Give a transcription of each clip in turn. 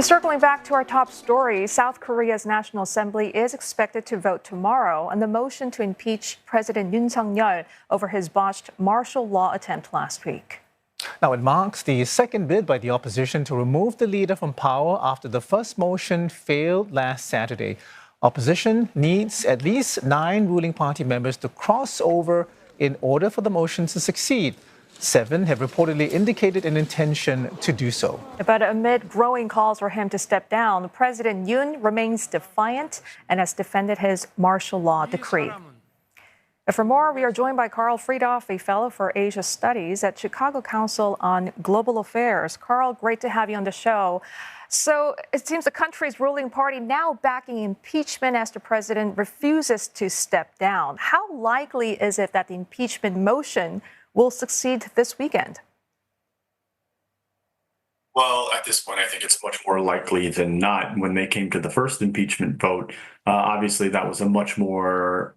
Circling back to our top story, South Korea's National Assembly is expected to vote tomorrow on the motion to impeach President Yoon Suk Yeol over his botched martial law attempt last week. Now, it marks the second bid by the opposition to remove the leader from power after the first motion failed last Saturday. Opposition needs at least 9 ruling party members to cross over in order for the motion to succeed. 7 have reportedly indicated an intention to do so. But amid growing calls for him to step down, President Yoon remains defiant and has defended his martial law decree. For more, we are joined by Karl Friedhoff, a fellow for Asia Studies at Chicago Council on Global Affairs. Karl, great to have you on the show. So it seems the country's ruling party now backing impeachment as the president refuses to step down. How likely is it that the impeachment motion will succeed this weekend? Well, at this point, I think it's much more likely than not. When they came to the first impeachment vote, obviously that was a much more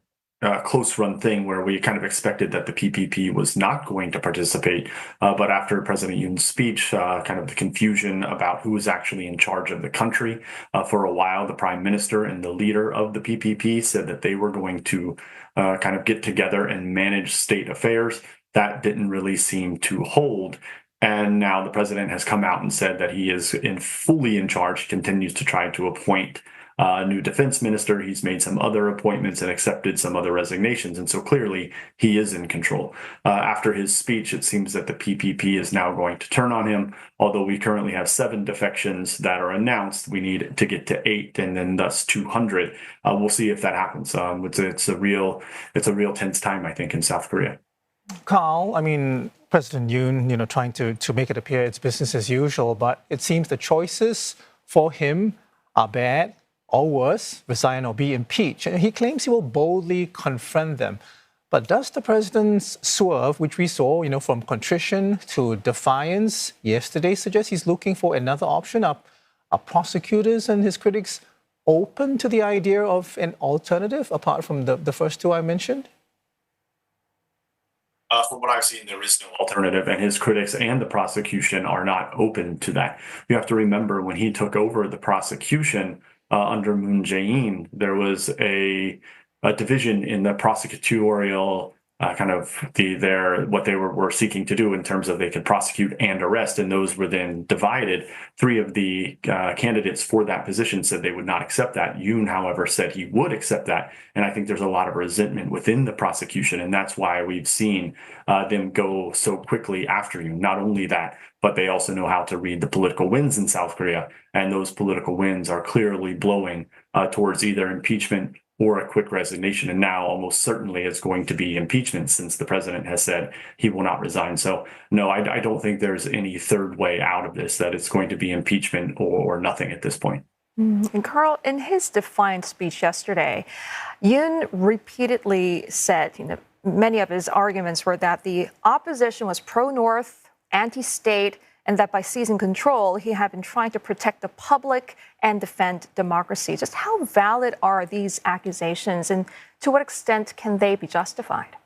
close-run thing where we kind of expected that the PPP was not going to participate. But after President Yoon's speech, kind of the confusion about who was actually in charge of the country, for a while, the prime minister and the leader of the PPP said that they were going to kind of get together and manage state affairs. That didn't really seem to hold. And now the president has come out and said that he is fully in charge, continues to try to appoint a new defense minister. He's made some other appointments and accepted some other resignations. And so clearly he is in control. After his speech, it seems that the PPP is now going to turn on him. Although we currently have 7 defections that are announced, we need to get to 8 and then thus 200. We'll see if that happens. It's a real tense time, I think, in South Korea. Karl, I mean, President Yoon, trying to make it appear it's business as usual, but it seems the choices for him are bad or worse, resign or be impeached. And he claims he will boldly confront them. But does the president's swerve, which we saw, from contrition to defiance yesterday, suggest he's looking for another option? Are prosecutors and his critics open to the idea of an alternative apart from the first 2 I mentioned? From what I've seen, there is no alternative, and his critics and the prosecution are not open to that. You have to remember when he took over the prosecution under Moon Jae-in, there was a division in the prosecutorial what they were seeking to do in terms of they could prosecute and arrest, and those were then divided. 3 of the candidates for that position said they would not accept that. Yoon, however, said he would accept that, and I think there's a lot of resentment within the prosecution, and that's why we've seen them go so quickly after Yoon. Not only that, but they also know how to read the political winds in South Korea, and those political winds are clearly blowing towards either impeachment or a quick resignation. And now almost certainly it's going to be impeachment since the president has said he will not resign. So no, I don't think there's any third way out of this, that it's going to be impeachment or nothing at this point. And Karl, in his defiant speech yesterday, Yoon repeatedly said, many of his arguments were that the opposition was pro-North, anti-state, and that by seizing control, he had been trying to protect the public and defend democracy. Just how valid are these accusations, and to what extent can they be justified?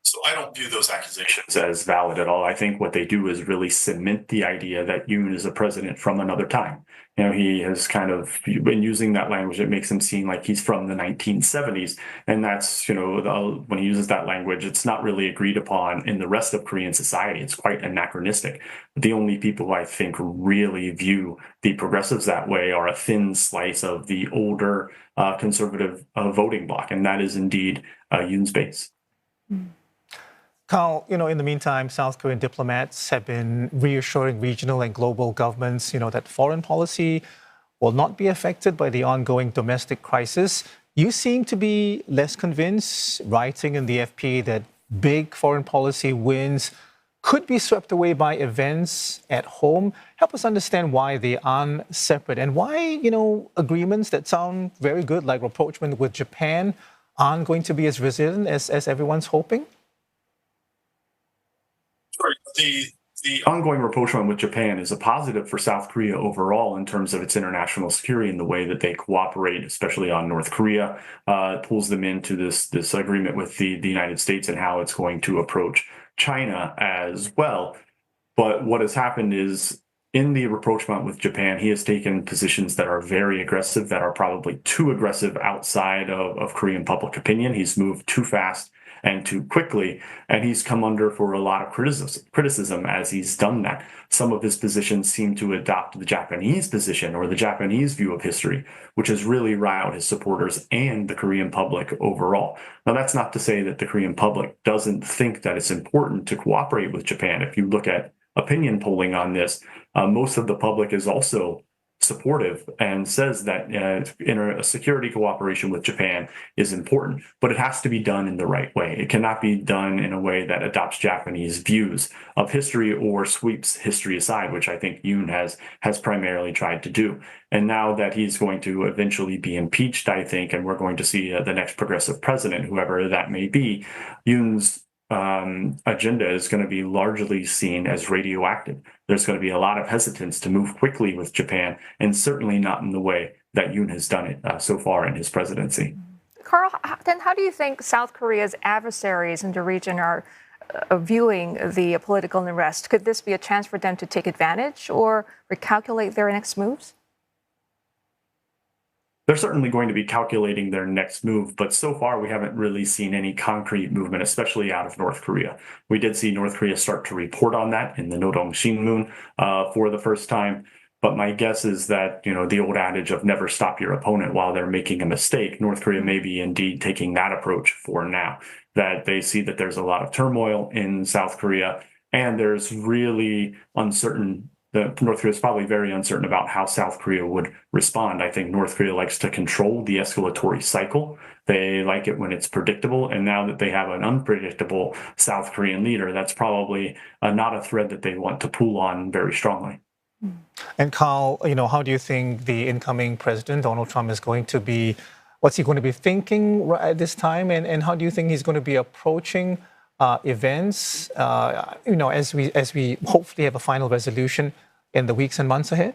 So I don't view those accusations as valid at all. I think what they do is really cement the idea that Yoon is a president from another time. He has kind of been using that language. It makes him seem like he's from the 1970s. And that's, when he uses that language, it's not really agreed upon in the rest of Korean society. It's quite anachronistic. The only people who I think really view the progressives that way are a thin slice of the older conservative voting bloc. And that is indeed Yoon's base. Karl, in the meantime, South Korean diplomats have been reassuring regional and global governments, that foreign policy will not be affected by the ongoing domestic crisis. You seem to be less convinced, writing in the FP that big foreign policy wins could be swept away by events at home. Help us understand why they aren't separate and why, agreements that sound very good, like rapprochement with Japan, aren't going to be as resilient as everyone's hoping. The ongoing rapprochement with Japan is a positive for South Korea overall in terms of its international security and the way that they cooperate, especially on North Korea. It pulls them into this agreement with the United States and how it's going to approach China as well. But what has happened is in the rapprochement with Japan, he has taken positions that are very aggressive, that are probably too aggressive outside of Korean public opinion. He's moved too fast and too quickly, and he's come under for a lot of criticism as he's done that. Some of his positions seem to adopt the Japanese position or the Japanese view of history, which has really riled his supporters and the Korean public overall. Now, that's not to say that the Korean public doesn't think that it's important to cooperate with Japan. If you look at opinion polling on this, most of the public is also supportive and says that security cooperation with Japan is important, but it has to be done in the right way. It cannot be done in a way that adopts Japanese views of history or sweeps history aside, which I think Yoon has primarily tried to do. And now that he's going to eventually be impeached, I think, and we're going to see the next progressive president, whoever that may be, Yoon's agenda is going to be largely seen as radioactive. There's going to be a lot of hesitance to move quickly with Japan, and certainly not in the way that Yoon has done it so far in his presidency. Karl, then how do you think South Korea's adversaries in the region are viewing the political unrest? Could this be a chance for them to take advantage or recalculate their next moves? They're certainly going to be calculating their next move, but so far we haven't really seen any concrete movement, especially out of North Korea. We did see North Korea start to report on that in the Nodong Shinmun for the first time. But my guess is that, the old adage of never stop your opponent while they're making a mistake, North Korea may be indeed taking that approach for now, that they see that there's a lot of turmoil in South Korea, and there's really North Korea is probably very uncertain about how South Korea would respond. I think North Korea likes to control the escalatory cycle. They like it when it's predictable. And now that they have an unpredictable South Korean leader, that's probably not a thread that they want to pull on very strongly. And Karl, how do you think the incoming president, Donald Trump, is going to be, what's he going to be thinking at this time? And how do you think he's going to be approaching events, as we hopefully have a final resolution in the weeks and months ahead?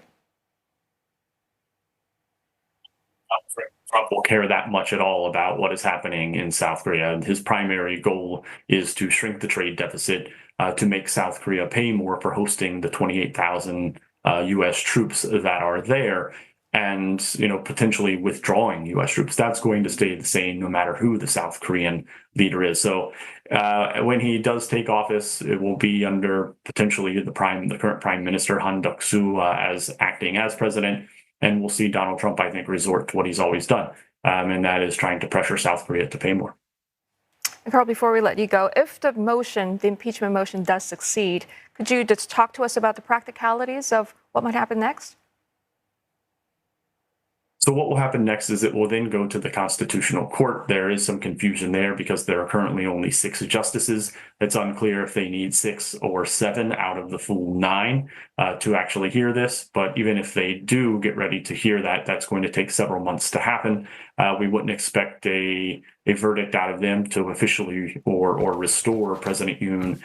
Trump will care that much at all about what is happening in South Korea. His primary goal is to shrink the trade deficit, to make South Korea pay more for hosting the 28,000 U.S. troops that are there, and potentially withdrawing U.S. troops. That's going to stay the same no matter who the South Korean leader is. So when he does take office, it will be under potentially the current Prime Minister Han Duck-soo as acting as president, and we'll see Donald Trump, I think, resort to what he's always done, and that is trying to pressure South Korea to pay more. Karl, before we let you go, if the impeachment motion does succeed, could you just talk to us about the practicalities of what might happen next? So what will happen next is it will then go to the Constitutional Court. There is some confusion there because there are currently only 6 justices. It's unclear if they need 6 or 7 out of the full 9 to actually hear this. But even if they do get ready to hear that, that's going to take several months to happen. We wouldn't expect a verdict out of them to officially or restore President Yoon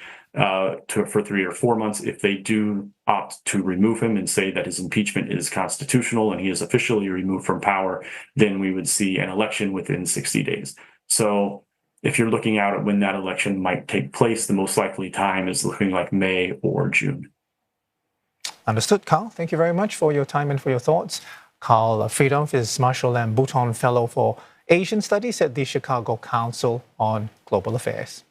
for 3 or 4 months. If they do opt to remove him and say that his impeachment is constitutional and he is officially removed from power, then we would see an election within 60 days. So if you're looking out at when that election might take place, the most likely time is looking like May or June. Understood, Karl. Thank you very much for your time and for your thoughts. Karl Friedhoff is Marshall M Bouton Fellow for Asian Studies at the Chicago Council on Global Affairs.